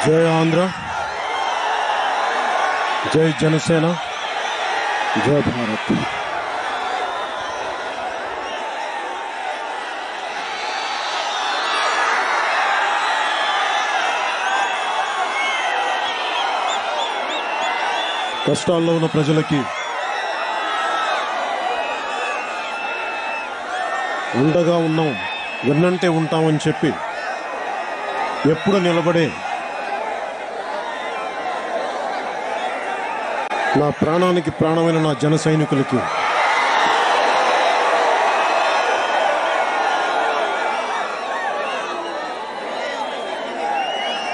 జై ఆంధ్ర, జై జనసేన, జై భారత్. కష్టాల్లో ఉన్న ప్రజలకి అండగా ఉన్నాం, వెన్నంటే ఉంటామని చెప్పి ఎప్పుడు నిలబడే నా ప్రాణానికి ప్రాణమైన నా జన సైనికులకి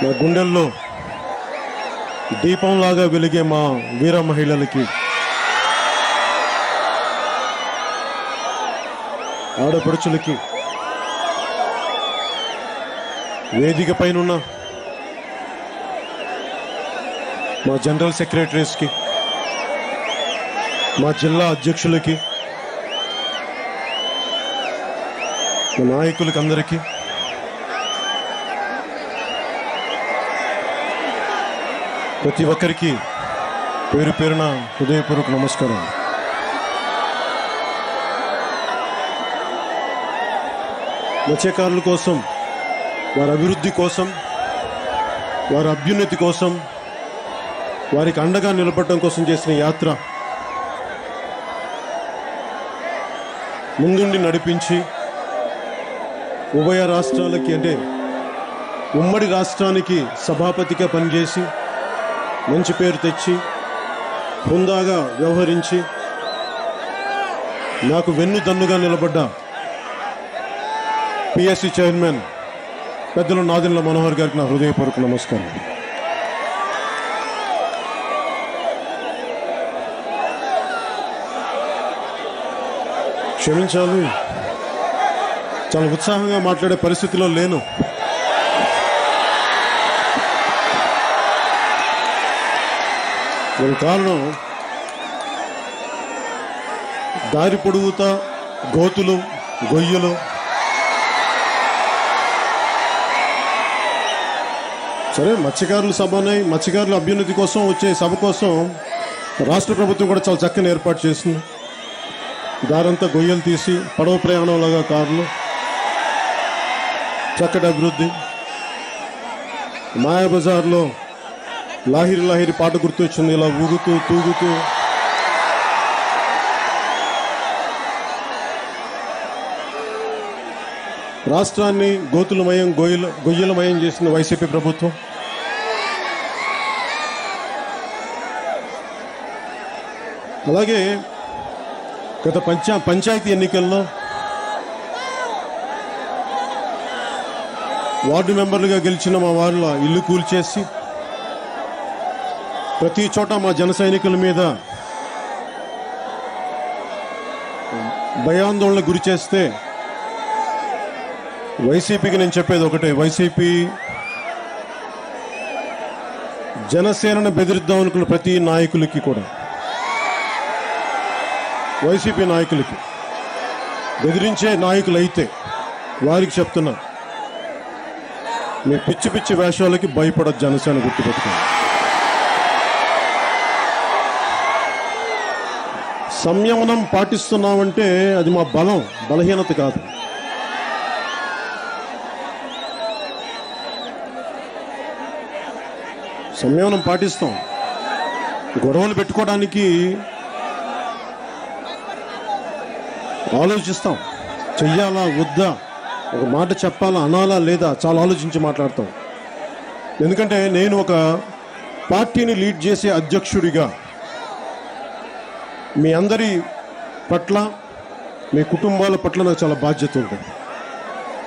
నా గుండెల్లో దీపంలాగా వెలిగే మా వీర మహిళలకి, ఆడపడుచులకి, వేదిక పైనున్న మా జనరల్ సెక్రటరీస్కి, మా జిల్లా అధ్యక్షులకి, మా నాయకులకి అందరికీ ప్రతి ఒక్కరికి పేరు పేరున హృదయపూర్వక నమస్కారం. మత్స్యకారుల కోసం, వారి అభివృద్ధి కోసం, వారి అభ్యున్నతి కోసం, వారికి అండగా నిలబడటం కోసం చేసిన యాత్ర ముందుండి నడిపించి ఉభయ రాష్ట్రాలకి, అంటే ఉమ్మడి రాష్ట్రానికి సభాపతిగా పనిచేసి మంచి పేరు తెచ్చి హుందాగా వ్యవహరించి నాకు వెన్నుదన్నుగా నిలబడ్డ పిఎస్సి చైర్మన్ పెద్దలు నాదెండ్ల మనోహర్ గారికి నా హృదయపూర్వక నమస్కారం. క్షమించాలి, చాలా ఉత్సాహంగా మాట్లాడే పరిస్థితిలో లేను. దీనికి కారణం దారి పొడుగుతా గోతులు, గొయ్యలు, సరే మత్స్యకారుల సభని, మత్స్యకారుల అభ్యున్నతి కోసం వచ్చే సభ కోసం రాష్ట్ర ప్రభుత్వం కూడా చాలా చక్కని ఏర్పాటు చేసింది. దారంతా గొయ్యలు తీసి పడవ ప్రయాణంలాగా కార్లు, చక్కటి అభివృద్ధి. మాయాబజార్లో లాహిరి లాహిరి పాట గుర్తొచ్చింది, ఇలా ఊగుతూ తూగుతూ. రాష్ట్రాన్ని గోతులమయం, గొయ్యలమయం చేసిన వైసీపీ ప్రభుత్వం అలాగే గత పంచాయతీ ఎన్నికల్లో వార్డు మెంబర్లుగా గెలిచిన మా వాళ్ళ ఇల్లు కూల్చేసి ప్రతి చోట మా జన సైనికుల మీద భయాందోళనకు గురి చేస్తే వైసీపీకి నేను చెప్పేది ఒకటే, వైసీపీ జనసేనను బెదిరిద్దాం అనుకున్న ప్రతి నాయకులకి కూడా, వైసీపీ నాయకులకి, బెదిరించే నాయకులు అయితే వారికి చెప్తున్నా, మీ పిచ్చి పిచ్చి వేషాలకి భయపడదు జనసేన, గుర్తుపెట్టుకోండి. సంయమనం పాటిస్తున్నామంటే అది మా బలహీనత కాదు. సంయమనం పాటిస్తాం. గొడవలు పెట్టుకోవడానికి ఆలోచిస్తాం, చెయ్యాలా వద్దా, ఒక మాట చెప్పాలా అనాలా లేదా, చాలా ఆలోచించి మాట్లాడతాం. ఎందుకంటే నేను ఒక పార్టీని లీడ్ చేసే అధ్యక్షుడిగా మీ అందరి పట్ల, మీ కుటుంబాల పట్ల నాకు చాలా బాధ్యత ఉంటుంది.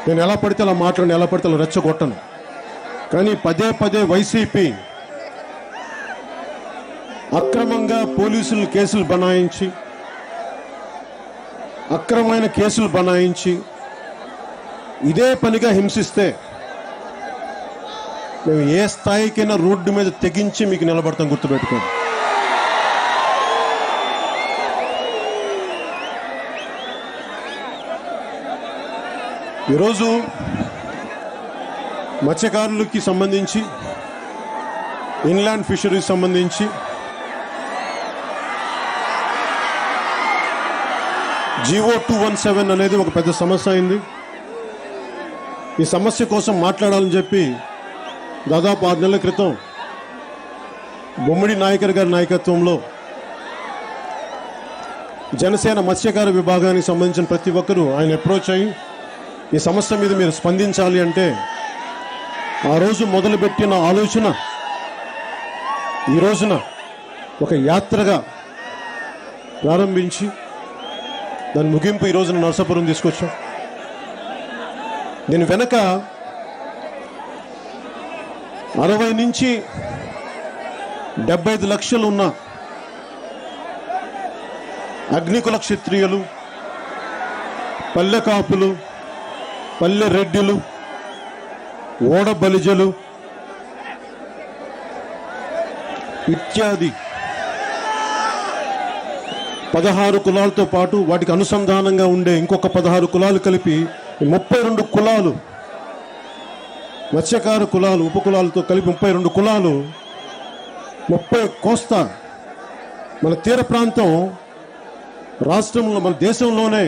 నేను ఎలా పడితే అలా మాట్లాడి, ఎలా పడితే అలా రెచ్చగొట్టను. కానీ పదే పదే వైసీపీ అక్రమంగా పోలీసులు కేసులు బనాయించి, అక్రమమైన కేసులు బనాయించి ఇదే పనిగా హింసిస్తే మేము ఏ స్థాయికైనా రోడ్డు మీద తెగించి మీకు నిలబడతాం, గుర్తుపెట్టుకోండి. ఈరోజు మత్స్యకారులకి సంబంధించి ఇన్లాండ్ ఫిషరీస్ సంబంధించి జీవో 217 అనేది ఒక పెద్ద సమస్య అయింది. ఈ సమస్య కోసం మాట్లాడాలని చెప్పి దాదాపు 6 నెలల క్రితం బొమ్మిడి నాయకర్ గారి నాయకత్వంలో జనసేన మత్స్యకార విభాగానికి సంబంధించిన ప్రతి ఒక్కరూ ఆయన అప్రోచ్ అయ్యి ఈ సమస్య మీద మీరు స్పందించాలి అంటే ఆ రోజు మొదలుపెట్టిన ఆలోచన ఈ రోజున ఒక యాత్రగా ప్రారంభించి దాని ముగింపు ఈ రోజున నరసాపురం తీసుకొచ్చాం. దీని వెనక 60 నుంచి 75 లక్షలు ఉన్న అగ్నికుల క్షత్రియులు, పల్లె కాపులు, పల్లె రెడ్డిలు, ఓడ బలిజలు ఇత్యాది 16 కులాలతో పాటు వాటికి అనుసంధానంగా ఉండే ఇంకొక 16 కులాలు కలిపి 32 కులాలు, మత్స్యకార కులాలు, ఉపకులాలతో కలిపి 32 కులాలు, 30 కోస్తా మన తీర ప్రాంతం రాష్ట్రంలో మన దేశంలోనే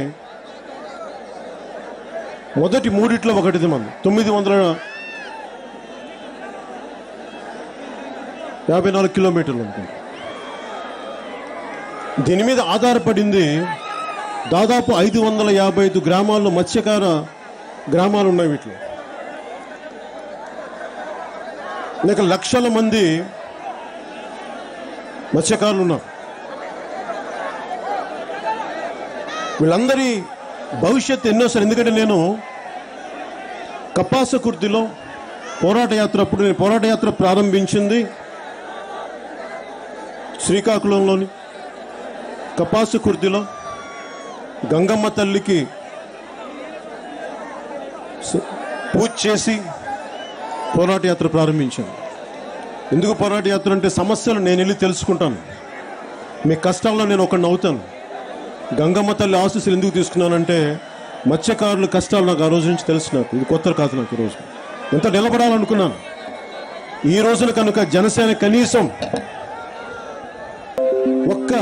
మొదటి 3 ఒకటిది మన 954 కిలోమీటర్లు ఉంటుంది. దీని మీద ఆధారపడింది దాదాపు 555 గ్రామాల్లో మత్స్యకార గ్రామాలు ఉన్నాయి. వీటిలో లేక లక్షల మంది మత్స్యకారులు ఉన్నారు. వీళ్ళందరి భవిష్యత్తు ఎన్నోసారి, ఎందుకంటే నేను కపాసకుర్తిలో పోరాట యాత్ర అప్పుడు నేను పోరాట యాత్ర ప్రారంభించింది శ్రీకాకుళంలోని కపాసకుర్తిలో గంగమ్మ తల్లికి పూజ చేసి పోరాట యాత్ర ప్రారంభించాను. ఎందుకు పోరాట యాత్ర అంటే సమస్యలు నేను వెళ్ళి తెలుసుకుంటాను, మీ కష్టాల్లో నేను ఒకడిని అవుతాను. గంగమ్మ తల్లి ఆశీస్సులు ఎందుకు తీసుకున్నానంటే మత్స్యకారుల కష్టాలు నాకు ఆ రోజు నుంచి తెలుసు. నాకు ఇది కొత్త కాదు. నాకు ఈరోజు ఎంత నిలబడాలనుకున్నాను. ఈ రోజున కనుక జనసేన కనీసం ఒక్క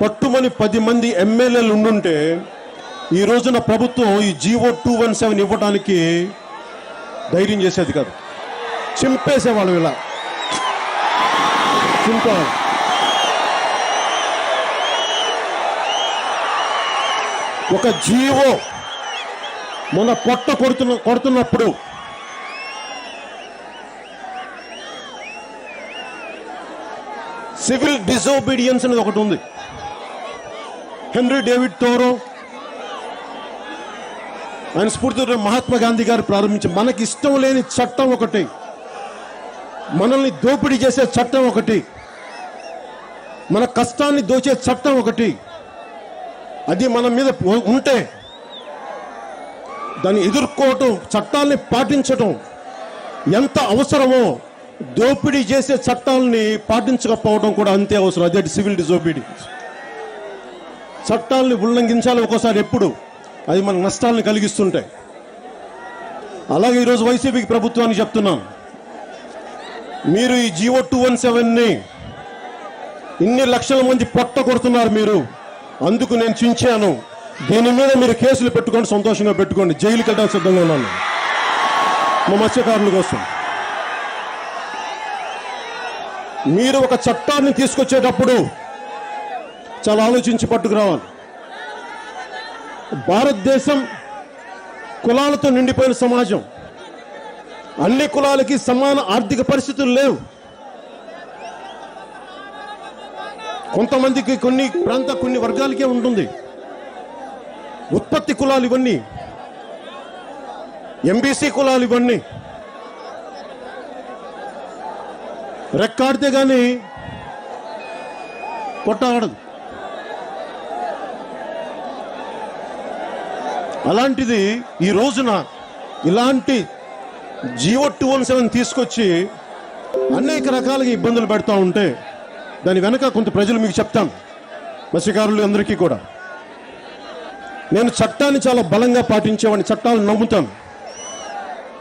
పట్టుమని 10 మంది ఎమ్మెల్యేలు ఉండుంటే ఈ రోజున ప్రభుత్వం ఈ జీవో 217 ఇవ్వడానికి ధైర్యం చేసేది కాదు. చింపేసేవాళ్ళు ఇలా చింపేవాళ్ళు. ఒక జీవో మొన్న కొడుతున్నప్పుడు సివిల్ డిజోబీడియన్స్ అనేది ఒకటి ఉంది. హెన్రీ డేవిడ్ థోరో ఆయన స్ఫూర్తితో మహాత్మా గాంధీ గారు ప్రారంభించారు. మనకి ఇష్టం లేని చట్టం ఒకటి, మనల్ని దోపిడీ చేసే చట్టం ఒకటి, మన కష్టాన్ని దోచే చట్టం ఒకటి, అది మన మీద ఉంటే దాన్ని ఎదుర్కోవటం, చట్టాలని పాటించటం ఎంత అవసరమో దోపిడీ చేసే చట్టాలని పాటించకపోవడం కూడా అంతే అవసరం. అదే సివిల్ డిజోబీడియన్స్. చట్టాలని ఉల్లంఘించాలి ఒక్కోసారి, ఎప్పుడు అది మన నష్టాలను కలిగిస్తుంటాయి. అలాగే ఈరోజు వైసీపీకి ప్రభుత్వానికి చెప్తున్నాను, మీరు ఈ జీవో 217ని ఇన్ని లక్షల మంది పొట్ట కొడుతున్నారు మీరు, అందుకు నేను చించాను. దీని మీద మీరు కేసులు పెట్టుకోండి, సంతోషంగా పెట్టుకోండి. జైలుకి వెళ్ళడానికి సిద్ధంగా ఉన్నాను మా మత్స్యకారుల కోసం. మీరు ఒక చట్టాన్ని తీసుకొచ్చేటప్పుడు చాలా ఆలోచించి పట్టుకురావాలి. భారతదేశం కులాలతో నిండిపోయిన సమాజం. అన్ని కులాలకి సమాన ఆర్థిక పరిస్థితులు లేవు. కొంతమందికి కొన్ని వర్గాలకే ఉంటుంది. ఉత్పత్తి కులాలు ఇవన్నీ, ఎంబీసీ కులాలు ఇవన్నీ. రెక్కాడితే కానీ కొట్టాడదు. అలాంటిది ఈ రోజున ఇలాంటి జీవో 217 తీసుకొచ్చి అనేక రకాలుగా ఇబ్బందులు పెడతా ఉంటే దాని వెనక కొంత ప్రజలు మీకు చెప్తాను, మత్స్యకారులు అందరికీ కూడా. నేను చట్టాన్ని చాలా బలంగా పాటించేవాడిని, చట్టాలను నమ్ముతాను.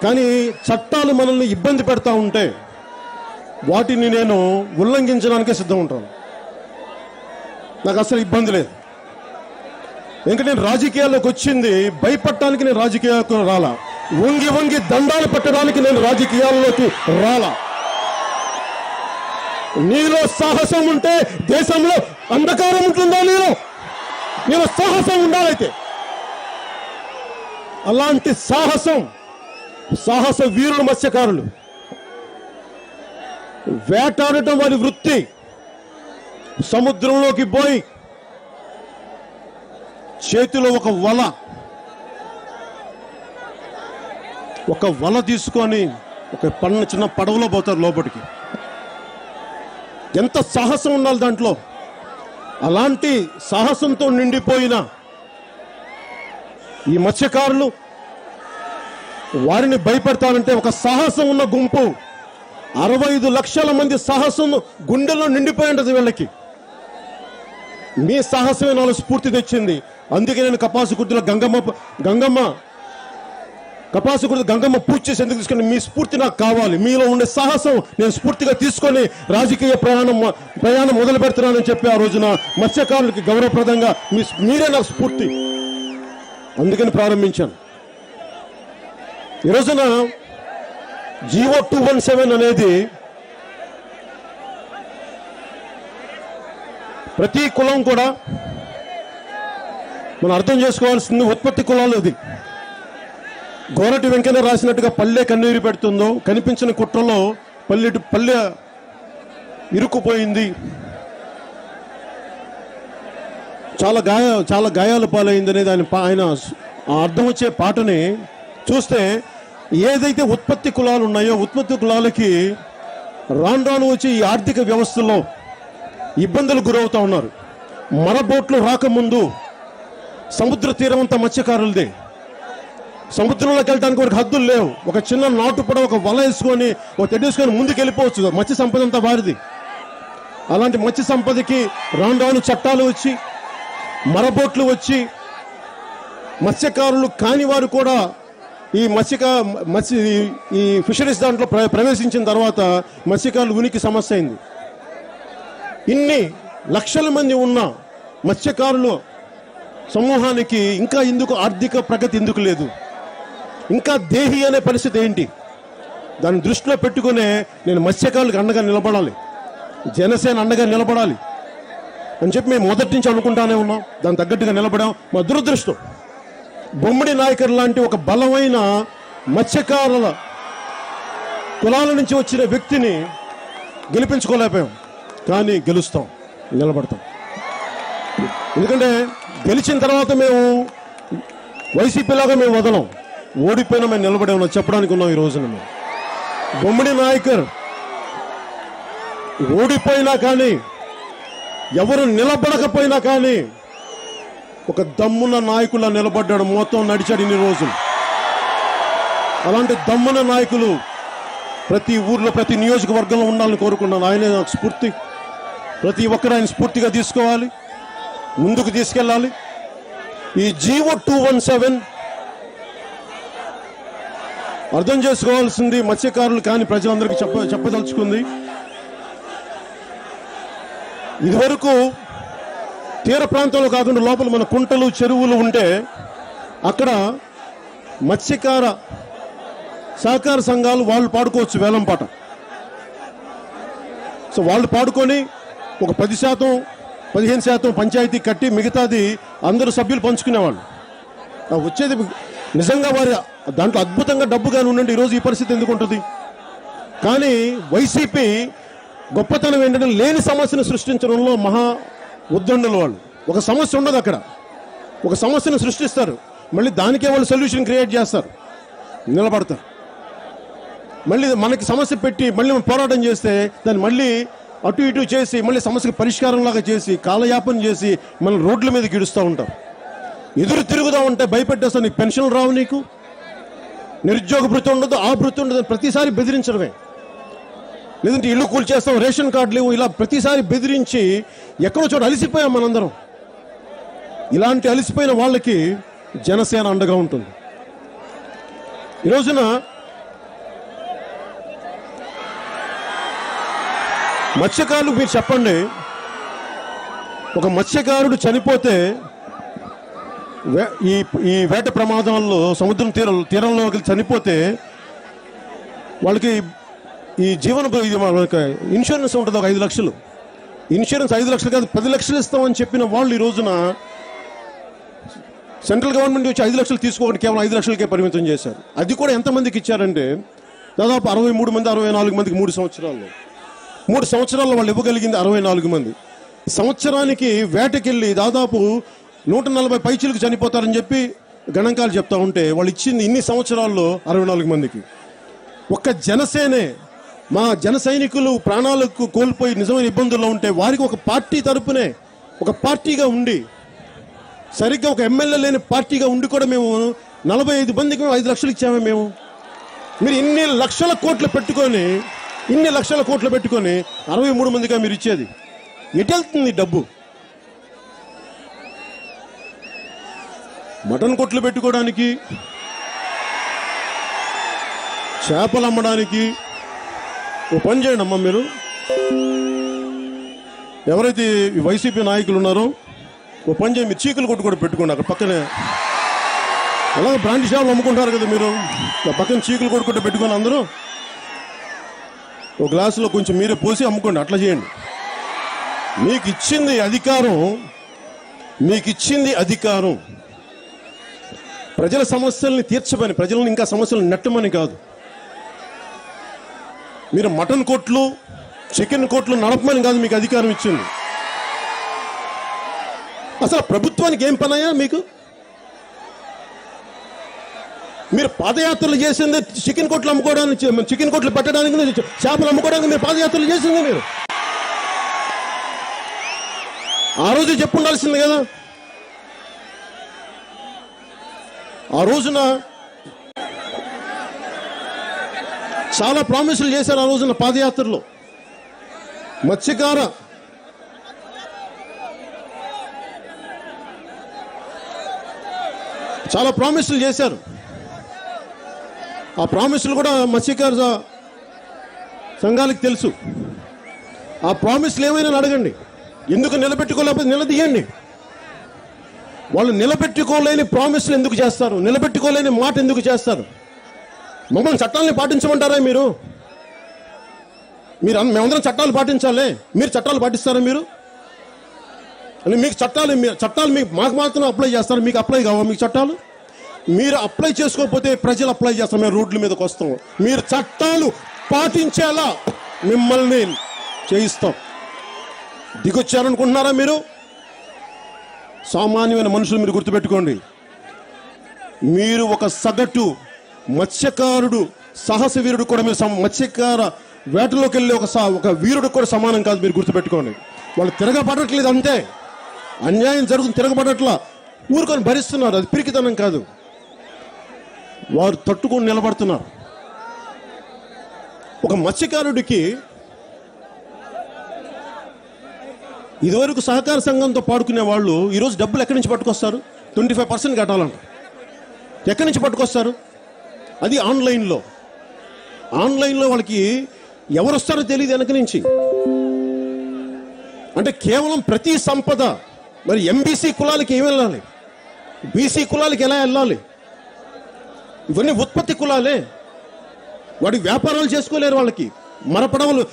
కానీ చట్టాలు మనల్ని ఇబ్బంది పెడతా ఉంటే వాటిని నేను ఉల్లంఘించడానికే సిద్ధం ఉంటాను. నాకు అసలు ఇబ్బంది లేదు. ఎందుకంటే నేను రాజకీయాల్లోకి వచ్చింది భయపడటానికి, నేను రాజకీయాలకు రాలా. వంగి వంగి దండాలు పెట్టడానికి నేను రాజకీయాల్లోకి రాలా. నీలో సాహసం ఉంటే దేశంలో అంధకారం ఉంటుందా? నీలో సాహసం ఉండాలైతే. అలాంటి సాహస వీరులు మత్స్యకారులు. వేటాడటం వారి వృత్తి. సముద్రంలోకి పోయి చేతిలో ఒక వల తీసుకొని ఒక చిన్న పడవలో పోతారు లోపలికి. ఎంత సాహసం ఉండాలి దాంట్లో. అలాంటి సాహసంతో నిండిపోయిన ఈ మత్స్యకారులు, వారిని భయపెడతారంటే ఒక సాహసం ఉన్న గుంపు 65 లక్షల మంది సాహసం గుండెలో నిండిపోయి ఉంటుంది వీళ్ళకి. మీ సాహసమే నాలో స్ఫూర్తి తెచ్చింది. అందుకే నేను కపాసుకుర్తిలో గంగమ్మ పూజ చేసి ఎందుకు తీసుకుని, మీ స్ఫూర్తి నాకు కావాలి. మీలో ఉండే సాహసం నేను స్ఫూర్తిగా తీసుకొని రాజకీయ ప్రయాణం మొదలు పెడుతున్నానని చెప్పి ఆ రోజున మత్స్యకారులకి గౌరవప్రదంగా మీరే నాకు స్ఫూర్తి, అందుకని ప్రారంభించాను. ఈ రోజున జీవో 217 అనేది ప్రతి కులం కూడా మనం అర్థం చేసుకోవాల్సింది ఉత్పత్తి కులాలు. అది గోరటి వెంకన్న రాసినట్టుగా పల్లె కన్నీరు పెడుతుందో, కనిపించిన కుట్రలో పల్లె ఇరుక్కుపోయింది, చాలా గాయాలు పాలైంది అనేది ఆయన అర్థం వచ్చే పాటని చూస్తే, ఏదైతే ఉత్పత్తి కులాలు ఉన్నాయో ఉత్పత్తి కులాలకి రాను వచ్చి ఈ ఆర్థిక వ్యవస్థలో ఇబ్బందులు గురవుతూ ఉన్నారు. మరబోట్లు రాకముందు సముద్ర తీరం అంతా మత్స్యకారులదే. సముద్రంలోకి వెళ్ళడానికి ఒక హద్దులు లేవు. ఒక చిన్న నాటు పడ ఒక వల వేసుకొని ఒక తెడ్డేసుకొని ముందుకు వెళ్ళిపోవచ్చు. మత్స్య సంపద అంతా వారిది. అలాంటి మత్స్య సంపదకి రాను చట్టాలు వచ్చి, మరబోట్లు వచ్చి, మత్స్యకారులు కాని వారు కూడా ఈ ఈ ఫిషరీస్ దాంట్లో ప్రవేశించిన తర్వాత మత్స్యకారులు ఉనికి సమస్య అయింది. ఇన్ని లక్షల మంది ఉన్న మత్స్యకారులు సమూహానికి ఇంకా ఎందుకు ఆర్థిక ప్రగతి ఎందుకు లేదు? ఇంకా దేహి అనే పరిస్థితి ఏంటి? దాన్ని దృష్టిలో పెట్టుకునే నేను మత్స్యకారులకు అండగా నిలబడాలి, జనసేన అండగా నిలబడాలి అని చెప్పి మేము మొదటి నుంచి అనుకుంటానే ఉన్నాం. దాని తగ్గట్టుగా నిలబడాం. మా దురదృష్టం, బొమ్మడి నాయకర్ లాంటి ఒక బలమైన మత్స్యకారుల కులాల నుంచి వచ్చిన వ్యక్తిని గెలిపించుకోలేకపోయాం. కానీ గెలుస్తాం, నిలబడతాం. ఎందుకంటే గెలిచిన తర్వాత మేము వైసీపీలాగా మేము వదలం. ఓడిపోయినా మేము నిలబడే ఉన్నాం చెప్పడానికి ఉన్నాం. ఈ రోజున మేము బొమ్మడి నాయకర్ ఓడిపోయినా కానీ, ఎవరు నిలబడకపోయినా కానీ ఒక దమ్మున నాయకుల నిలబడ్డాడు. మొత్తం నడిచాడు ఇన్ని రోజులు. అలాంటి దమ్మున నాయకులు ప్రతి ఊర్లో ప్రతి నియోజకవర్గంలో ఉండాలని కోరుకున్నాను. ఆయనే నాకు స్ఫూర్తి. ప్రతి ఒక్కరు ఆయన స్ఫూర్తిగా తీసుకోవాలి, ముందుకు తీసుకెళ్ళాలి. ఈ జీవో 217 అర్థం చేసుకోవాల్సింది మత్స్యకారులు కానీ ప్రజలందరికీ చెప్పదలుచుకుంది. ఇదివరకు తీర ప్రాంతంలో కాకుండా లోపల మన కుంటలు చెరువులు ఉంటే అక్కడ మత్స్యకార సహకార సంఘాలు వాళ్ళు పాడుకోవచ్చు వేలం పాట. సో వాళ్ళు పాడుకొని ఒక 10%, 15% పంచాయతీ కట్టి మిగతాది అందరూ సభ్యులు పంచుకునేవాళ్ళు. వచ్చేది నిజంగా వారి దాంట్లో అద్భుతంగా డబ్బుగానే ఉండండి. ఈరోజు ఈ పరిస్థితి ఎందుకు ఉంటుంది? కానీ వైసీపీ గొప్పతనం ఏంటంటే లేని సమస్యను సృష్టించడంలో మహా ఉద్దండులు వాళ్ళు. ఒక సమస్య ఉండదు అక్కడ, ఒక సమస్యను సృష్టిస్తారు, మళ్ళీ దానికే వాళ్ళు సొల్యూషన్ క్రియేట్ చేస్తారు, నిలబడతారు. మళ్ళీ మనకి సమస్య పెట్టి మళ్ళీ పోరాటం చేస్తే దాన్ని మళ్ళీ అటు ఇటు చేసి మళ్ళీ సమస్యకు పరిష్కారంలాగా చేసి కాలయాపన చేసి మనం రోడ్ల మీదకి ఇడుస్తూ ఉంటాం. ఎదురు తిరుగుతూ ఉంటే భయపెట్టేస్తా, నీకు పెన్షన్లు రావు, నీకు నిరుద్యోగ భృతి ఉండదు, ఆ భృతి ఉండదు, ప్రతిసారి బెదిరించడమే. లేదంటే ఇల్లు కూల్చేస్తాం, రేషన్ కార్డు లేవు, ఇలా ప్రతిసారి బెదిరించి ఎక్కడో చోట అలసిపోయాం మనందరం. ఇలాంటి అలసిపోయిన వాళ్ళకి జనసేన అండగా ఉంటుంది. ఈ రోజున మత్స్యకారులు మీరు చెప్పండి, ఒక మత్స్యకారుడు చనిపోతే ఈ వేట ప్రమాదంలో సముద్రం తీరంలోకి చనిపోతే వాళ్ళకి ఈ ఇన్సూరెన్స్ ఉంటుంది ఒక 5 లక్షలు. ఇన్సూరెన్స్ 5 లక్షలు కాదు 10 లక్షలు ఇస్తామని చెప్పిన వాళ్ళు ఈ రోజున సెంట్రల్ గవర్నమెంట్ వచ్చి 5 లక్షలు తీసుకోవడానికి కేవలం 5 లక్షలకే పరిమితం చేశారు. అది కూడా ఎంతమందికి ఇచ్చారంటే దాదాపు 63 మంది 64 మందికి 3 సంవత్సరాల్లో వాళ్ళు ఇవ్వగలిగింది 64 మంది. సంవత్సరానికి వేటకెళ్ళి దాదాపు 140 పైచీలకు చనిపోతారని చెప్పి గణాంకాలు చెప్తా ఉంటే వాళ్ళు ఇచ్చింది ఇన్ని సంవత్సరాల్లో 64 మందికి. ఒక్క జనసేనే మా జన సైనికులు ప్రాణాలకు కోల్పోయి నిజమైన ఇబ్బందుల్లో ఉంటే వారికి ఒక పార్టీ తరపునే ఒక పార్టీగా ఉండి సరిగ్గా ఒక ఎమ్మెల్యే లేని పార్టీగా ఉండి కూడా మేము 45 మందికి 5 లక్షలు ఇచ్చామే మేము. మీరు ఇన్ని లక్షల కోట్లు పెట్టుకొని 63 మందిగా మీరు ఇచ్చేది ఎటు వెళ్తుంది డబ్బు? మటన్ కొట్లు పెట్టుకోవడానికి, చేపలు అమ్మడానికి. ఓ పని చేయండి అమ్మ, మీరు ఎవరైతే వైసీపీ నాయకులు ఉన్నారో ఓ పని చేయండి, మీరు చీకులు కొట్టు కూడా పెట్టుకోండి అక్కడ పక్కనే. అలాగే బ్రాండ్ షాపులు అమ్ముకుంటారు కదా మీరు, పక్కన చీకులు కొట్టుకుంటూ పెట్టుకొని అందరూ ఒక గ్లాసులో కొంచెం మీరే పోసి అమ్ముకోండి. అట్లా చేయండి. మీకు ఇచ్చింది అధికారం ప్రజల సమస్యల్ని తీర్చమని, ప్రజలను ఇంకా సమస్యలు నెట్టమని కాదు. మీరు మటన్ కోట్లు చికెన్ కోట్లు నడపమని కాదు మీకు అధికారం ఇచ్చింది. అసలు ప్రభుత్వానికి ఏం పనయ్యా మీకు? మీరు పాదయాత్రలు చేసింది చికెన్ కోట్లు అమ్ముకోవడానికి, చికెన్ కోట్లు పెట్టడానికి, చేపలు అమ్ముకోవడానికి మీరు పాదయాత్రలు చేసింది. మీరు ఆ రోజు చెప్పుండాల్సింది కదా. ఆ రోజున చాలా ప్రామిసులు చేశారు. ఆ రోజున పాదయాత్రలో మత్స్యకార చాలా ప్రామిసులు చేశారు. ఆ ప్రామిసులు కూడా మత్స్యకార సంఘాలకు తెలుసు. ఆ ప్రామిసులు ఏమైనా అడగండి, ఎందుకు నిలబెట్టుకోలేకపోతే నిలదీయండి. వాళ్ళు నిలబెట్టుకోలేని ప్రామిసులు ఎందుకు చేస్తారు? నిలబెట్టుకోలేని మాట ఎందుకు చేస్తారు? మమ్మల్ని చట్టాలని పాటించమంటారా మీరు? మేమందరం చట్టాలు పాటించాలి, మీరు చట్టాలు పాటిస్తారా? మీరు మీకు చట్టాలు మీకు మాకు మాత్రం అప్లై చేస్తారు, మీకు అప్లై కావా? మీకు చట్టాలు మీరు అప్లై చేసుకోకపోతే ప్రజలు అప్లై చేస్తాం, మేము రోడ్ల మీదకి వస్తాం. మీరు చట్టాలు పాటించేలా మిమ్మల్ని చేయిస్తాం. దిగొచ్చారనుకుంటున్నారా మీరు? సామాన్యమైన మనుషులు మీరు గుర్తుపెట్టుకోండి. మీరు ఒక సగటు మత్స్యకారుడు, సాహస వీరుడు కూడా మీరు మత్స్యకార వేటలోకి వెళ్ళి ఒక వీరుడు కూడా సమానం కాదు. మీరు గుర్తుపెట్టుకోండి. వాళ్ళు తిరగబడట్లేదు, అంతే. అన్యాయం జరుగుతుంది, తిరగబడట్లా, ఊరుకొని భరిస్తున్నారు. అది పిరికితనం కాదు, వారు తట్టుకొని నిలబడుతున్నారు. ఒక మత్స్యకారుడికి ఇదివరకు సహకార సంఘంతో పాడుకునే వాళ్ళు ఈరోజు డబ్బులు ఎక్కడి నుంచి పట్టుకొస్తారు? 25% కట్టాలంట. ఎక్కడి నుంచి పట్టుకొస్తారు? అది ఆన్లైన్లో వాళ్ళకి ఎవరు వస్తారో తెలియదు వెనక నుంచి. అంటే కేవలం ప్రతి సంపద మరి ఎంబీసీ కులాలకి ఏమి వెళ్ళాలి, బీసీ కులాలకి ఎలా వెళ్ళాలి? ఇవన్నీ ఉత్పత్తి కులాలే. వాడి వ్యాపారాలు చేసుకోలేరు. వాళ్ళకి మరపడవలు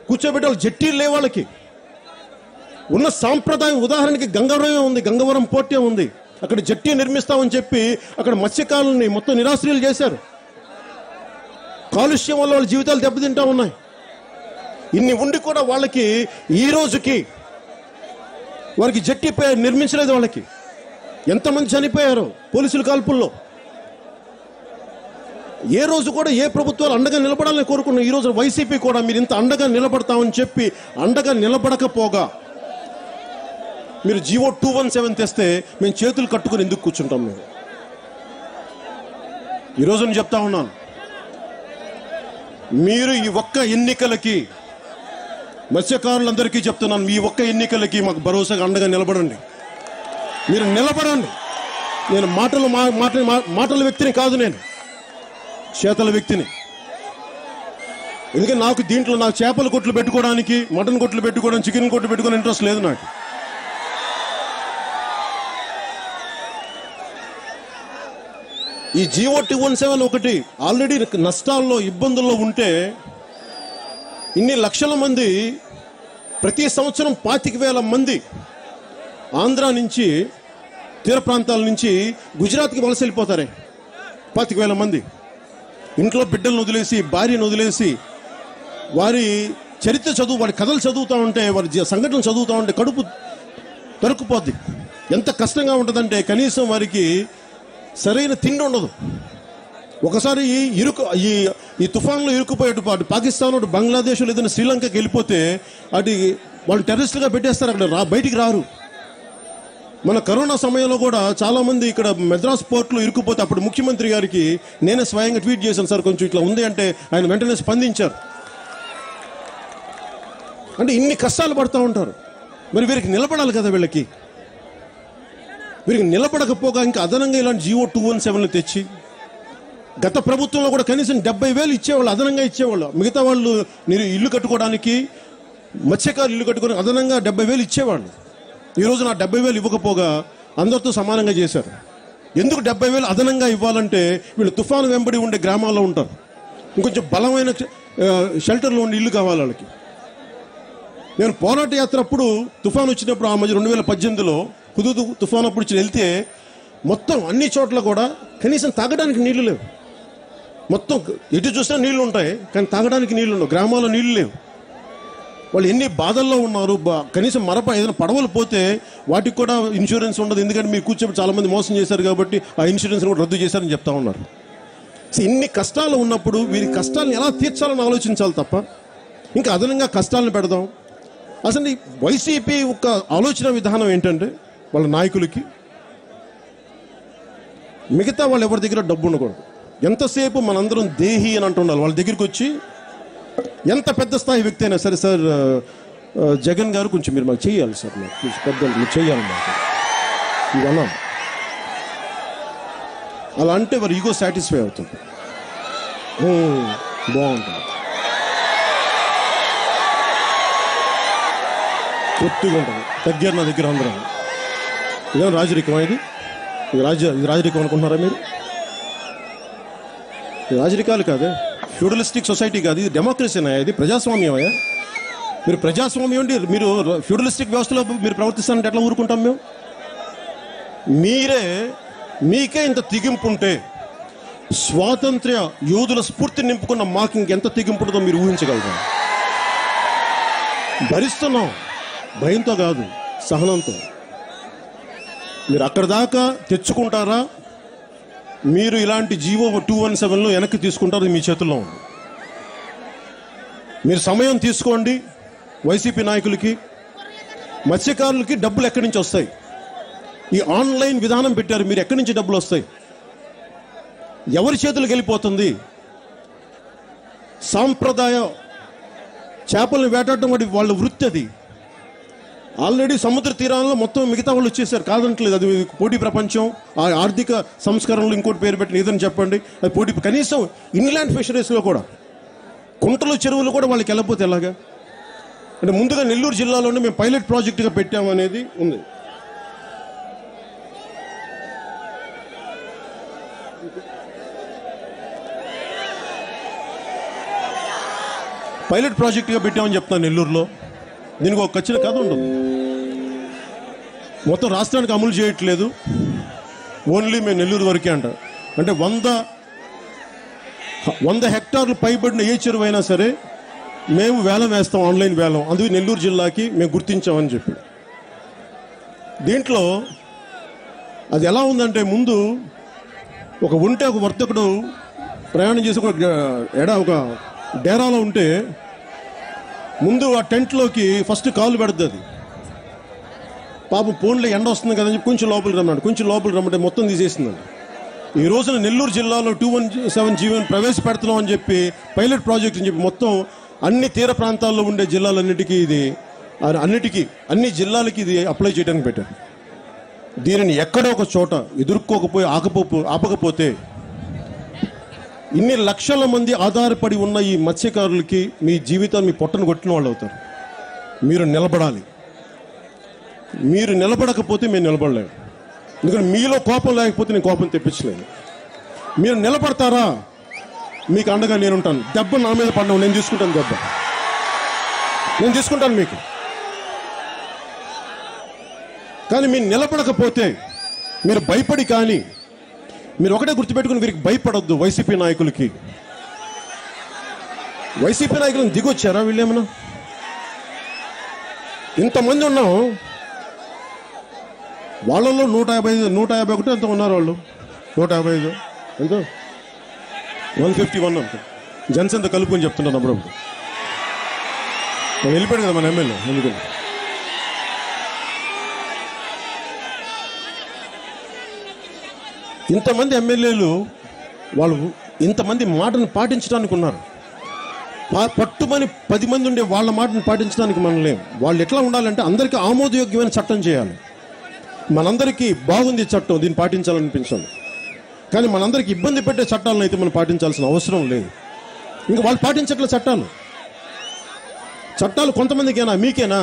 కూర్చోబెట్టే వాళ్ళు జట్టీలు లేవు. వాళ్ళకి ఉన్న సాంప్రదాయం ఉదాహరణకి గంగవరం ఉంది, గంగవరం పోర్టే ఉంది. అక్కడ జట్టి నిర్మిస్తామని చెప్పి అక్కడ మత్స్యకారుల్ని మొత్తం నిరాశ్రయులు చేశారు. కాలుష్యం వల్ల వాళ్ళ జీవితాలు దెబ్బతింటా ఉన్నాయి. ఇన్ని ఉండి కూడా వాళ్ళకి ఈ రోజుకి వారికి జట్టి నిర్మించలేదు. వాళ్ళకి ఎంతమంది చనిపోయారు పోలీసుల కాల్పుల్లో. ఏ రోజు కూడా ఏ ప్రభుత్వాలు అండగా నిలబడాలని కోరుకున్నాం. ఈ రోజు వైసీపీ కూడా మీరు ఇంత అండగా నిలబడతామని చెప్పి అండగా నిలబడకపోగా మీరు జీవో 217 తెస్తే మేము చేతులు కట్టుకుని ఎందుకు కూర్చుంటాం? మేము ఈరోజు నేను చెప్తా ఉన్నాను, మీరు ఈ ఒక్క ఎన్నికలకి, మత్స్యకారులందరికీ చెప్తున్నాను, ఈ ఒక్క ఎన్నికలకి మాకు భరోసాగా అండగా నిలబడండి. మీరు నిలబడండి. నేను మాటల వ్యక్తిని కాదు, నేను చేతల వ్యక్తిని. ఎందుకంటే నాకు దీంట్లో నాకు చేపల కొట్లు పెట్టుకోవడానికి, మటన్ కొట్లు పెట్టుకోవడానికి, చికెన్ కొట్లు పెట్టుకోవడానికి ఇంట్రెస్ట్ లేదు నాకు. ఈ GO 217 ఒకటి ఆల్రెడీ నష్టాల్లో, ఇబ్బందుల్లో ఉంటే ఇన్ని లక్షల మంది ప్రతి సంవత్సరం 25,000 మంది ఆంధ్ర నుంచి, తీర ప్రాంతాల నుంచి గుజరాత్కి వలస వెళ్ళిపోతారే. 25,000 మంది ఇంట్లో బిడ్డలను వదిలేసి, భార్యను వదిలేసి, వారి చరిత్ర చదువు, వారి కథలు చదువుతూ ఉంటే, వారి సంఘటనలు చదువుతూ ఉంటే కడుపు తరుక్కుపోద్ది. ఎంత కష్టంగా ఉంటుందంటే కనీసం వారికి సరైన తిండి ఉండదు. ఒకసారి ఈ తుఫాన్లో ఇరుక్కుపోయేటు పాకిస్తాన్, బంగ్లాదేశ్ లేదంటే శ్రీలంకకి వెళ్ళిపోతే అది వాళ్ళు టెర్రరిస్టులుగా పెట్టేస్తారు, అక్కడ బయటికి రారు. మన కరోనా సమయంలో కూడా చాలామంది ఇక్కడ మెద్రాస్ పోర్ట్లో ఇరుక్కుపోతే అప్పుడు ముఖ్యమంత్రి గారికి నేనే స్వయంగా ట్వీట్ చేశాను, సార్ కొంచెం ఇట్లా ఉంది అంటే ఆయన వెంటనే స్పందించారు. అంటే ఇన్ని కష్టాలు పడుతూ ఉంటారు. మరి వీరికి నిలబడాలి కదా, వీరికి నిలబడకపోగా ఇంకా అదనంగా ఇలాంటి GO 217 తెచ్చి, గత ప్రభుత్వంలో కూడా కనీసం 70,000 ఇచ్చేవాళ్ళు, అదనంగా ఇచ్చేవాళ్ళు. మిగతా వాళ్ళు ఇల్లు కట్టుకోవడానికి, మత్స్యకారులు ఇల్లు కట్టుకోవడానికి అదనంగా 70,000 ఇచ్చేవాళ్ళు. ఈరోజు నా 70,000 ఇవ్వకపోగా అందరితో సమానంగా చేశారు. ఎందుకు 70,000 అదనంగా ఇవ్వాలంటే వీళ్ళు తుఫాను వెంబడి ఉండే గ్రామాల్లో ఉంటారు, ఇంకొంచెం బలమైన షెల్టర్లో ఉండే ఇల్లు కావాలి వాళ్ళకి. నేను పోరాట యాత్ర అప్పుడు తుఫాను వచ్చినప్పుడు ఆ మధ్య 2018లో హుదూద్ తుఫాను అప్పుడు వెళ్తే మొత్తం అన్ని చోట్ల కూడా కనీసం తాగడానికి నీళ్లు లేవు. మొత్తం ఎటు చూసినా నీళ్లు ఉంటాయి కానీ తాగడానికి నీళ్లు ఉండవు, గ్రామాల్లో నీళ్లు లేవు. వాళ్ళు ఎన్ని బాధల్లో ఉన్నారు. కనీసం ఏదైనా పడవలు పోతే వాటికి కూడా ఇన్సూరెన్స్ ఉండదు, ఎందుకంటే మీరు కూర్చొని చాలామంది మోసం చేశారు కాబట్టి ఆ ఇన్సూరెన్స్ కూడా రద్దు చేశారని చెప్తా ఉన్నారు. సో ఇన్ని కష్టాలు ఉన్నప్పుడు వీరి కష్టాలను ఎలా తీర్చాలని ఆలోచించాలి తప్ప ఇంకా అదనంగా కష్టాలను పెడదాం. అసలు ఈ వైసీపీ ఒక ఆలోచన విధానం ఏంటంటే వాళ్ళ నాయకులకి మిగతా వాళ్ళు ఎవరి దగ్గర డబ్బు ఉండకూడదు. ఎంతసేపు మనందరం దేహి అని అంటుండాలి. వాళ్ళ దగ్గరికి వచ్చి ఎంత పెద్ద స్థాయి వ్యక్తి అయినా సరే, సార్ జగన్ గారు కొంచెం మీరు మాకు చేయాలి సార్, మాకు పెద్దలు మీరు చేయాలి మాకు ఇవన్నా, అలా అంటే వారి ఈగో సాటిస్ఫై అవుతుంది, బాగుంటుంది, తృప్తిగా ఉంటుంది. తగ్గారు నా దగ్గర అందరం. ఇదేమో రాజరికమా? ఇది రాజరికం అనుకుంటున్నారా మీరు? రాజరికాలు కాదే, ఫ్యూడలిస్టిక్ సొసైటీ కాదు, ఇది డెమోక్రసీనా? ఇది ప్రజాస్వామ్యమా? మీరు ప్రజాస్వామ్యం అంటే మీరు ఫ్యూడలిస్టిక్ వ్యవస్థలో మీరు ప్రవర్తిస్తానంటే ఎట్లా ఊరుకుంటాం మేము? మీకే ఇంత తెగింపు ఉంటే స్వాతంత్ర్య యోధుల స్ఫూర్తి నింపుకున్న మాకు ఇంకెంత తెగింపు ఉంటుందో మీరు ఊహించగలరా? భరిస్తున్నాం, భయంతో కాదు, సహనంతో. మీరు అక్కడ దాకా తెచ్చుకుంటారా? మీరు ఇలాంటి GO 217లో వెనక్కి తీసుకుంటారు, మీ చేతుల్లో ఉంది. మీరు సమయం తీసుకోండి. వైసీపీ నాయకులకి, మత్స్యకారులకి డబ్బులు ఎక్కడి నుంచి వస్తాయి? ఈ ఆన్లైన్ విధానం పెట్టారు, మీరు ఎక్కడి నుంచి డబ్బులు వస్తాయి? ఎవరి చేతులకు వెళ్ళిపోతుంది? సాంప్రదాయ చేపలను వేటాడటం వాడి వాళ్ళ వృత్తి అది. ఆల్రెడీ సముద్ర తీరాల్లో మొత్తం మిగతా వాళ్ళు వచ్చేసారు, కాదంటలేదు. అది పోటీ ప్రపంచం, ఆ ఆర్థిక సంస్కరణలు ఇంకోటి పేరు పెట్టిన ఏదని చెప్పండి, అది పోటీ. కనీసం ఇన్లాండ్ ఫిషరీస్లో కూడా కుంటలు, చెరువులు కూడా వాళ్ళకి వెళ్ళకపోతే ఎలాగా? అంటే ముందుగా నెల్లూరు జిల్లాలోనే మేము పైలట్ ప్రాజెక్టుగా పెట్టామనేది ఉంది. పైలట్ ప్రాజెక్టుగా పెట్టామని చెప్తాను నెల్లూరులో. దీనికి ఒక ఖచ్చిత కథ ఉండదు. మొత్తం రాష్ట్రానికి అమలు చేయట్లేదు, ఓన్లీ మేము నెల్లూరు వరకే అంటారు. అంటే 100 హెక్టార్లు పైబడిన ఏ చెరువు అయినా సరే మేము వేలం వేస్తాం, ఆన్లైన్ వేలం. అందుకే నెల్లూరు జిల్లాకి మేము గుర్తించామని చెప్పి. దీంట్లో అది ఎలా ఉందంటే, ముందు ఒక వర్తకుడు ప్రయాణం చేసి ఒక డేరాలో ఉంటే ముందు ఆ టెంట్లోకి ఫస్ట్ కాలు పెడుతుంది. అది పాపం ఫోన్లో ఎండ వస్తుంది కదని చెప్పి కొంచెం లోపలికి రమ్మంటే మొత్తం తీసేసిందండి. ఈ రోజున నెల్లూరు జిల్లాలో 217 జీవోని ప్రవేశపెడుతున్నాం అని చెప్పి, పైలట్ ప్రాజెక్ట్ అని చెప్పి మొత్తం అన్ని తీర ప్రాంతాల్లో ఉండే జిల్లాలన్నిటికీ అన్ని జిల్లాలకి ఇది అప్లై చేయడానికి పెట్టారు. దీనిని ఎక్కడో ఒక చోట ఎదుర్కోకపోయి ఆపకపోతే ఇన్ని లక్షల మంది ఆధారపడి ఉన్న ఈ మత్స్యకారులకి మీ జీవితాన్ని మీ పొట్టను కొట్టిన వాళ్ళు అవుతారు. మీరు నిలబడాలి. మీరు నిలబడకపోతే మేము నిలబడలేము. ఎందుకంటే మీలో కోపం లేకపోతే నేను కోపం తెప్పించలేను. మీరు నిలబడతారా? మీకు అండగా నేను ఉంటాను. దెబ్బ నా మీద పడడం నేను తీసుకుంటాను. దెబ్బ నేను తీసుకుంటాను మీకు. కానీ మీరు నిలబడకపోతే, మీరు భయపడి, కానీ మీరు ఒకటే గుర్తుపెట్టుకుని, వీరికి భయపడొద్దు. వైసీపీ నాయకులకి, వైసీపీ నాయకులను దిగొచ్చారా వీళ్ళేమన్నా? ఇంతమంది ఉన్నాం, వాళ్ళలో 151 ఎంత ఉన్నారు వాళ్ళు? 155 ఎంతో 151 అంత జనసేన కలుపుకొని చెప్తున్నాను. అప్పుడప్పుడు వెళ్ళిపోయాడు కదా మన ఎమ్మెల్యే. ఎందుకని ఇంతమంది ఎమ్మెల్యేలు వాళ్ళు ఇంతమంది మాటను పాటించడానికి ఉన్నారు. పట్టుమని 10 మంది ఉండే వాళ్ళ మాటను పాటించడానికి మనం లేం. వాళ్ళు ఎట్లా ఉండాలంటే అందరికీ ఆమోదయోగ్యమైన చట్టం చేయాలి. మనందరికీ బాగుంది చట్టం, దీన్ని పాటించాలనిపించాలి. కానీ మనందరికీ ఇబ్బంది పెట్టే చట్టాలను అయితే మనం పాటించాల్సిన అవసరం లేదు. ఇంకా వాళ్ళు పాటించట్లే చట్టాలు కొంతమందికైనా, మీకేనా?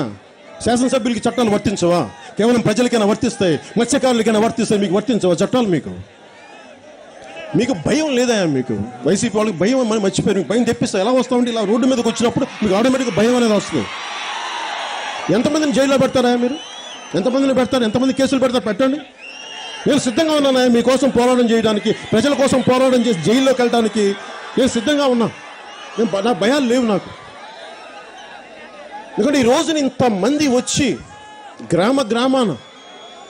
శాసనసభ్యులకి చట్టాలు వర్తించవా? కేవలం ప్రజలకైనా వర్తిస్తాయి, మత్స్యకారులకైనా వర్తిస్తాయి, మీకు వర్తించవా చట్టాలు? మీకు భయం లేదా? మీకు వైసీపీ వాళ్ళకి భయం అని మర్చిపోయారు. భయం తెప్పిస్తాయి. ఎలా వస్తామంటే ఇలా రోడ్డు మీదకి వచ్చినప్పుడు మీకు ఆటోమేటిక్గా భయం అనేది వస్తుంది. ఎంతమందిని జైల్లో పెడతారా మీరు? ఎంతమందిని పెడతారు? ఎంతమంది కేసులు పెడతారు? పెట్టండి. నేను సిద్ధంగా ఉన్నాను మీకోసం పోరాటం చేయడానికి, ప్రజల కోసం పోరాటం చేసి జైల్లోకి వెళ్ళడానికి నేను సిద్ధంగా ఉన్నా. నా భయాలు లేవు నాకు. ఎందుకంటే ఈ రోజున ఇంతమంది వచ్చి గ్రామాన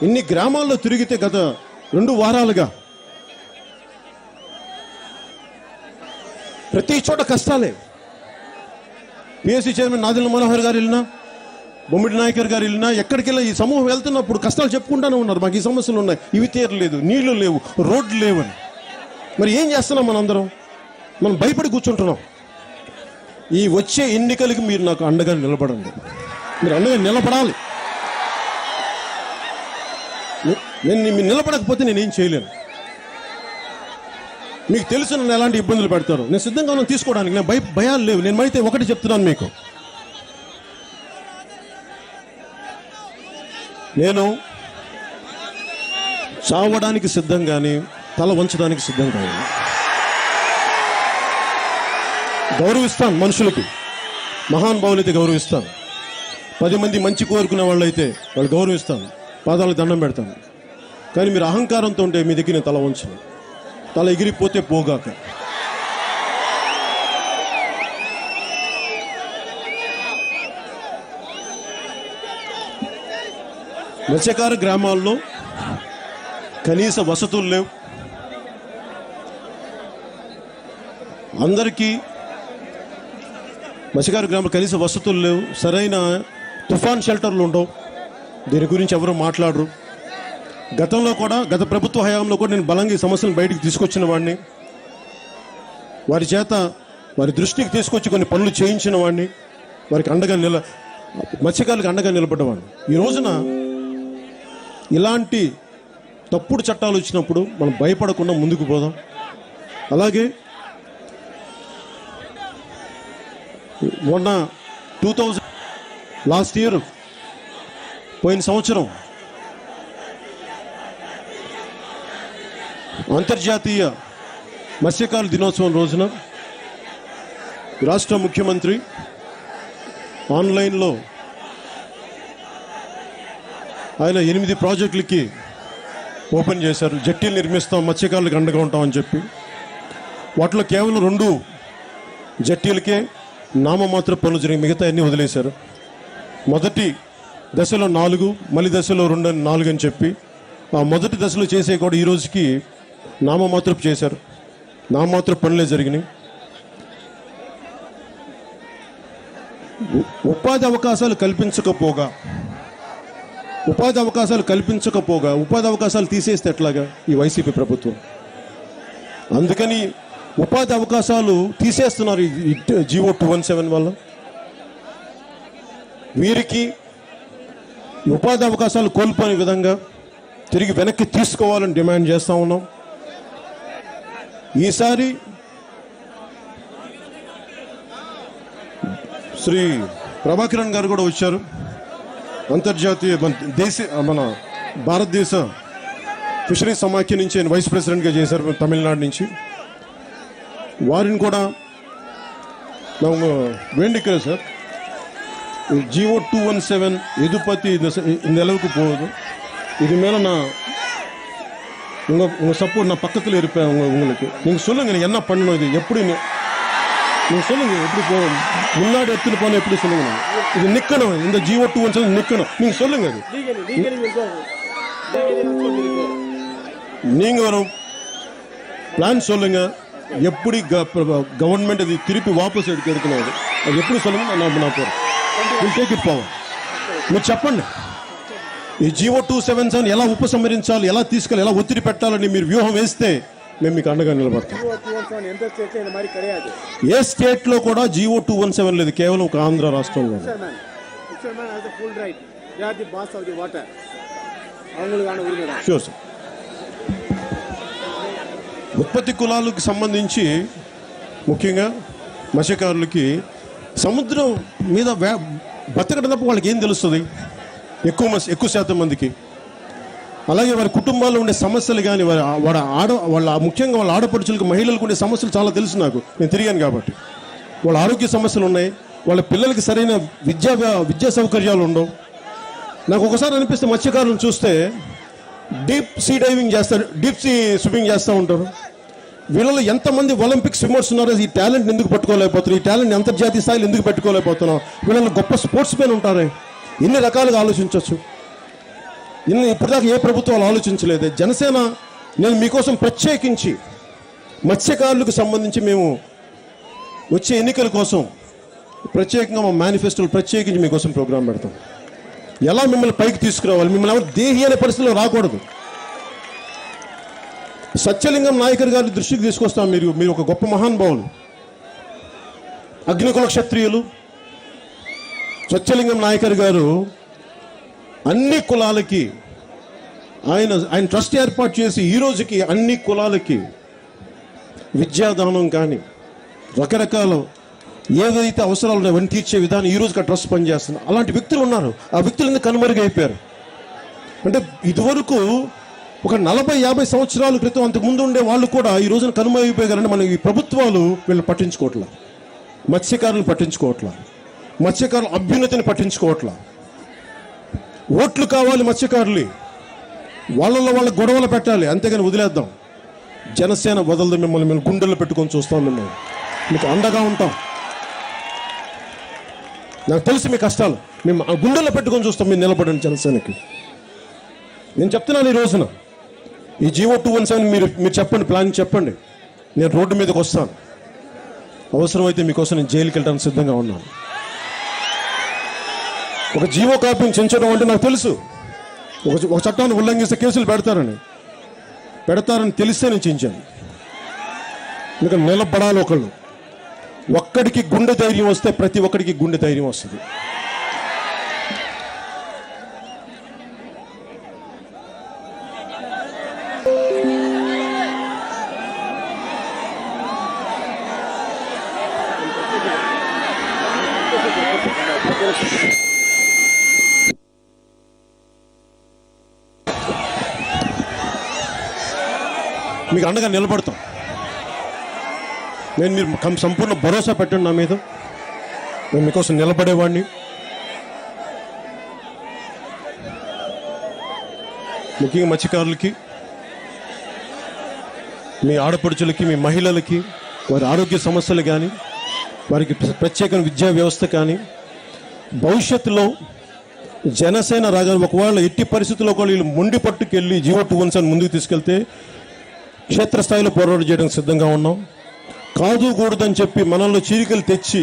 ఇన్ని గ్రామాల్లో తిరిగితే గత 2 వారాలుగా ప్రతి చోట కష్టాలే. పిఎస్సి చైర్మన్ నాదెండ్ల మనోహర్ గారు వెళ్ళినా, బొమ్మిడి నాయకర్ గారు వెళ్ళినా, ఎక్కడికి వెళ్ళినా ఈ సమూహం వెళ్తున్నప్పుడు కష్టాలు చెప్పుకుంటానే ఉన్నారు. మాకు ఈ సమస్యలు ఉన్నాయి, ఇవి తీరలేదు, నీళ్లు లేవు, రోడ్లు లేవని. మరి ఏం చేస్తున్నాం మనందరం? మనం భయపడి కూర్చుంటున్నాం. ఈ వచ్చే ఎన్నికలకి మీరు నాకు అండగా నిలబడండి. మీరు అండగా నిలబడాలి. మీరు నిలబడకపోతే నేనేం చేయలేను. మీకు తెలుసు నన్ను ఎలాంటి ఇబ్బందులు పెడతారు. నేను సిద్ధంగా ఉన్నాను తీసుకోవడానికి. నేను భయాలు లేవు. నేను అయితే ఒకటి చెప్తున్నాను మీకు, నేను చావడానికి సిద్ధం, కానీ తల వంచడానికి సిద్ధం కాదు. గౌరవిస్తాను మనుషులకి, మహానుభావులైతే గౌరవిస్తాను. 10 మంది మంచి కోరుకునే వాళ్ళైతే వాళ్ళు గౌరవిస్తాను, పాదాలకు దండం పెడతాను. కానీ మీరు అహంకారంతో ఉంటే మీ దగ్గర నేను తల వంచను. తల ఎగిరిపోతే పోగాక. మత్స్యకార గ్రామాల్లో కనీస వసతులు లేవు. అందరికీ మత్స్యకార గ్రామంలో కనీస వసతులు లేవు. సరైన తుఫాన్ షెల్టర్లు ఉండవు. దీని గురించి ఎవరు మాట్లాడరు. గతంలో కూడా, గత ప్రభుత్వ హయాంలో కూడా నేను బలంగా ఈ సమస్యలను బయటికి తీసుకొచ్చిన వాడిని. వారి చేత వారి దృష్టికి తీసుకొచ్చి కొన్ని పనులు చేయించిన వాడిని. వారికి అండగా మత్స్యకారులకు అండగా నిలబడ్డవాడిని. ఈ రోజున ఇలాంటి తప్పుడు చట్టాలు వచ్చినప్పుడు మనం భయపడకుండా ముందుకు పోదాం. అలాగే మొన్న 2000 లాస్ట్ ఇయర్, పోయిన సంవత్సరం అంతర్జాతీయ మత్స్యకారుల దినోత్సవం రోజున రాష్ట్ర ముఖ్యమంత్రి ఆన్లైన్లో ఆయన 8 ప్రాజెక్టులకి ఓపెన్ చేశారు. జట్టీలు నిర్మిస్తాం, మత్స్యకారులకు అండగా ఉంటామని చెప్పి. వాటిలో కేవలం 2 జట్టీలకే నామమాత్ర పనులు జరిగి మిగతా అన్నీ వదిలేశారు. మొదటి దశలో 4, మళ్ళీ దశలో 2 అని 4 అని చెప్పి ఆ మొదటి దశలో చేసే కూడా ఈ రోజుకి నామమాత్రపు చేశారు. నామమాత్ర పనులే జరిగినాయి. ఉపాధి అవకాశాలు కల్పించకపోగా ఉపాధి అవకాశాలు తీసేస్తే ఎట్లాగా ఈ వైసీపీ ప్రభుత్వం? అందుకని ఉపాధి అవకాశాలు తీసేస్తున్నారు ఈ జీవో 217 వల్ల. వీరికి ఉపాధి అవకాశాలు కోల్పోయే విధంగా తిరిగి వెనక్కి తీసుకోవాలని డిమాండ్ చేస్తూ ఉన్నాం. ఈసారి శ్రీ ప్రభాకరన్ గారు కూడా వచ్చారు. అంతర్జాతీయ మన భారతదేశ ఫిషరీ సమాఖ్య నుంచి ఆయన వైస్ ప్రెసిడెంట్గా చేశారు తమిళనాడు నుంచి. వారిని కూడా ನಾವು வேண்டிக்கிறோம் சார். ஜிஓ 217 எது பற்றி இந்த அளவுக்கு போகுது, இது மேலே நான் உங்கள் சப்போர்ட் நான் பக்கத்தில் இருப்பேன். உங்களுக்கு நீங்கள் சொல்லுங்கள் நீங்கள் என்ன பண்ணணும், இது எப்படி நீங்கள் சொல்லுங்கள், எப்படி போகும் முன்னாடி எடுத்துகிட்டு போகணும், எப்படி சொல்லுங்கள். இது நிற்கணும், இந்த ஜிஓ 217 நிற்கணும், நீங்கள் சொல்லுங்கள். நீங்கள் ஒரு பிளான் சொல்லுங்கள், எப்படி கவர்மெண்ட் அது திருப்பி வாபஸ் எடுக்கணும், அது எப்படி சொல்லுங்க, நான் போகிறேன். Take it power. మీరు చెప్పండి ఈ జిఓ 277 ఎలా ఉపసంహరించాలి, ఎలా తీసుకెళ్ళి, ఎలా ఒత్తిడి పెట్టాలని మీరు వ్యూహం వేస్తే మేము మీకు అండగా నిలబడతాం. ఏ స్టేట్లో కూడా జిఓ 217 లేదు, కేవలం ఒక ఆంధ్ర రాష్ట్రంలో. Sure sir. ఉత్పత్తి కులాలకు సంబంధించి ముఖ్యంగా మత్స్యకారులకి సముద్రం మీద బతకడం తప్ప వాళ్ళకి ఏం తెలుస్తుంది ఎక్కువ శాతం మందికి. అలాగే వారి కుటుంబాల్లో ఉండే సమస్యలు కానీ వాళ్ళ ముఖ్యంగా వాళ్ళ ఆడపడుచులకు, మహిళలకు ఉండే సమస్యలు చాలా తెలుసు నాకు, నేను తిరిగాను కాబట్టి. వాళ్ళ ఆరోగ్య సమస్యలు ఉన్నాయి, వాళ్ళ పిల్లలకి సరైన విద్యా సౌకర్యాలు ఉండవు. నాకు ఒకసారి అనిపిస్తే మత్స్యకారులను చూస్తే డీప్ సీ స్విమ్మింగ్ చేస్తూ ఉంటారు. వీళ్ళలో ఎంతమంది ఒలింపిక్ స్విమ్మర్స్ ఉన్నారో ఈ టాలెంట్ ఎందుకు పట్టుకోలేకపోతున్నారు, ఈ టాలెంట్ అంతర్జాతీయ స్థాయిలో ఎందుకు పెట్టుకోలేకపోతున్నాం. వీళ్ళలో గొప్ప స్పోర్ట్స్ మెన్ ఉంటారు, ఇన్ని రకాలుగా ఆలోచించవచ్చు. ఇప్పటిదాకా ఏ ప్రభుత్వాలు ఆలోచించలేదు. జనసేన నేను మీకోసం ప్రత్యేకించి మత్స్యకారులకు సంబంధించి మేము వచ్చే ఎన్నికల కోసం ప్రత్యేకంగా మా మేనిఫెస్టోలు ప్రత్యేకించి మీకోసం ప్రోగ్రాం పెడతాం. ఎలా మిమ్మల్ని పైకి తీసుకురావాలి, మిమ్మల్ని ఎవరు దేహి అనే పరిస్థితిలో రాకూడదు. సత్యలింగం నాయకర్ గారి దృష్టికి తీసుకొస్తాం. మీరు ఒక గొప్ప మహానుభావులు, అగ్నికుల క్షత్రియులు. సత్యలింగం నాయకర్ గారు అన్ని కులాలకి ఆయన ట్రస్ట్ ఏర్పాటు చేసి ఈ రోజుకి అన్ని కులాలకి విద్యాదానం కానీ రకరకాల ఏదైతే అవసరాలు ఉన్నాయో అవన్నీ తీర్చే విధానం ఈ రోజుకి ఆ ట్రస్ట్ పనిచేస్తున్నారు. అలాంటి వ్యక్తులు ఉన్నారు. ఆ వ్యక్తులు ఎందుకు కనుమరుగైపోయారు అంటే ఇదివరకు ఒక 40-50 సంవత్సరాల క్రితం అంతకుముందు ఉండే వాళ్ళు కూడా ఈ రోజున కనుమరుగైపోయారంటే మన ఈ ప్రభుత్వాలు వీళ్ళు పట్టించుకోవట్లా, మత్స్యకారులను పట్టించుకోవట్లా, మత్స్యకారుల అభ్యున్నతిని పట్టించుకోవట్లా. ఓట్లు కావాలి మత్స్యకారులు, వాళ్ళలో వాళ్ళ గొడవలు పెట్టాలి, అంతేగాని వదిలేద్దాం. జనసేన వదలదు మిమ్మల్ని, మేము గుండెల్లో పెట్టుకొని చూస్తాం, మిమ్మల్ని మీకు అండగా ఉంటాం. నాకు తెలుసు మీ కష్టాలు, మేము గుండెల్లో పెట్టుకొని చూస్తాం. మీరు నిలబడండి జనసేనకి. నేను చెప్తున్నాను ఈ రోజున ఈ జిఓ 217 మీరు చెప్పండి, ప్లాన్ చెప్పండి, నేను రోడ్డు మీదకి వస్తాను. అవసరమైతే మీకోసం నేను జైలుకి వెళ్ళడానికి సిద్ధంగా ఉన్నాను. ఒక జీవో కాపీని చించడం అంటే నాకు తెలుసు, ఒక చట్టాన్ని ఉల్లంఘిస్తే కేసులు పెడతారని తెలిస్తే నేను చించాను. ఎందుకంటే నిలబడాలి ఒకళ్ళు. ఒక్కడికి గుండె ధైర్యం వస్తే ప్రతి ఒక్కడికి గుండె ధైర్యం వస్తుంది. మీకు అండగా నిలబడతాం. మీరు సంపూర్ణ భరోసా పెట్టండి నా మీద, నేను మీకోసం నిలబడేవాడిని. ముఖ్యంగా మత్స్యకారులకి, మీ ఆడపడుచులకి, మీ మహిళలకి వారి ఆరోగ్య సమస్యలు కానీ, వారికి ప్రత్యేక విద్యా వ్యవస్థ కానీ, భవిష్యత్తులో జనసేన రాగా ఒకవేళ ఎట్టి పరిస్థితుల్లో కూడా వీళ్ళు మొండి పట్టుకెళ్ళి జిఓ 217 ముందుకు తీసుకెళ్తే క్షేత్రస్థాయిలో పోరాటం చేయడానికి సిద్ధంగా ఉన్నాం. కాదు కూడదని చెప్పి మనల్లో చీరికలు తెచ్చి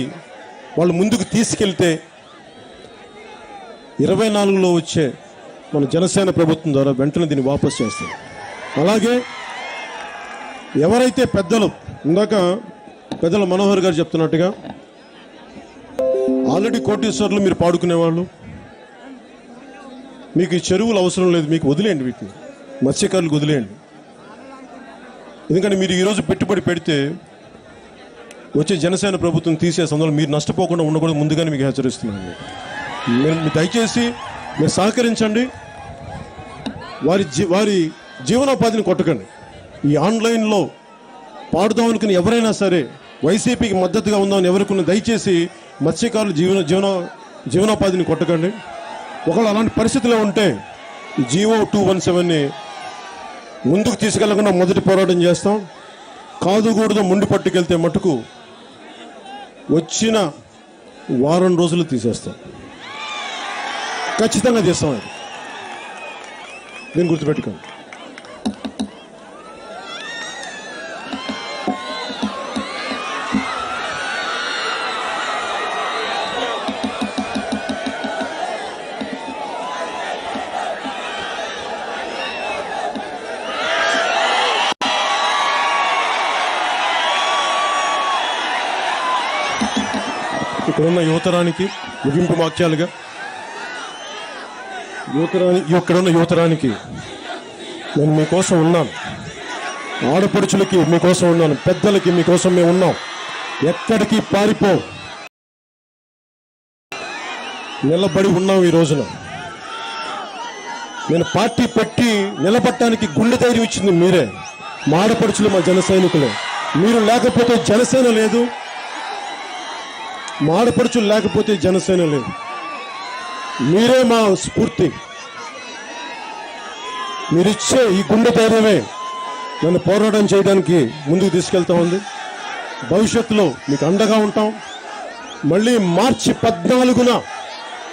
వాళ్ళు ముందుకు తీసుకెళ్తే 24లో వచ్చే మన జనసేన ప్రభుత్వం ద్వారా వెంటనే దీన్ని వాపస్ చేస్తాం. అలాగే ఎవరైతే ఇందాక పెద్దల మనోహర్ గారు చెప్తున్నట్టుగా ఆల్రెడీ కోటీశ్వర్లు మీరు పాడుకునేవాళ్ళు, మీకు ఈ చెరువులు అవసరం లేదు, మీకు వదిలేయండి, వీటిని మత్స్యకారులకు వదిలేయండి. ఎందుకంటే మీరు ఈరోజు పెట్టుబడి పెడితే వచ్చే జనసేన ప్రభుత్వం తీసే సందర్భంలో మీరు నష్టపోకుండా ఉండకూడదు ముందుగానే మీకు హెచ్చరిస్తున్నాను. మీరు దయచేసి మీరు సహకరించండి. వారి జీవనోపాధిని కొట్టకండి. ఈ ఆన్లైన్లో పాడుదాం అనుకుని ఎవరైనా సరే వైసీపీకి మద్దతుగా ఉందామని ఎవరికున్న దయచేసి మత్స్యకారులు జీవనోపాధిని కొట్టకండి. ఒకవేళ అలాంటి పరిస్థితిలో ఉంటే జీవో 217ని ముందుకు తీసుకెళ్లకుండా మొదటి పోరాటం చేస్తాం. కాదుగూడదు ముండి పట్టుకెళ్తే మటుకు వచ్చిన వారం రోజులు తీసేస్తాం. ఖచ్చితంగా చేస్తాం. అది దీన్ని గుర్తుపెట్టుకోండి. ఇక్కడున్న యువతరానికి ముగింపు వాక్యాలుగా ఇక్కడున్న యువతరానికి నేను మీకోసం ఉన్నాను. ఆడపడుచులకి మీకోసం ఉన్నాను. పెద్దలకి మీకోసం మేము ఉన్నాం. ఎక్కడికి పారిపో, నిలబడి ఉన్నాం. ఈ రోజున నేను పార్టీ పెట్టి నిలబడటానికి గుండె ధైర్యం ఇచ్చింది మీరే. మా ఆడపడుచులు, మా జన సైనికులే. మీరు లేకపోతే జనసేన లేదు. మా ఆడపడుచులు లేకపోతే జనసేన లేదు. మీరే మా స్ఫూర్తి. మీరిచ్చే ఈ గుండె ధైర్యమే నన్ను పోరాటం చేయడానికి ముందుకు తీసుకెళ్తా ఉంది. భవిష్యత్తులో మీకు అండగా ఉంటాం. మళ్ళీ మార్చి 14న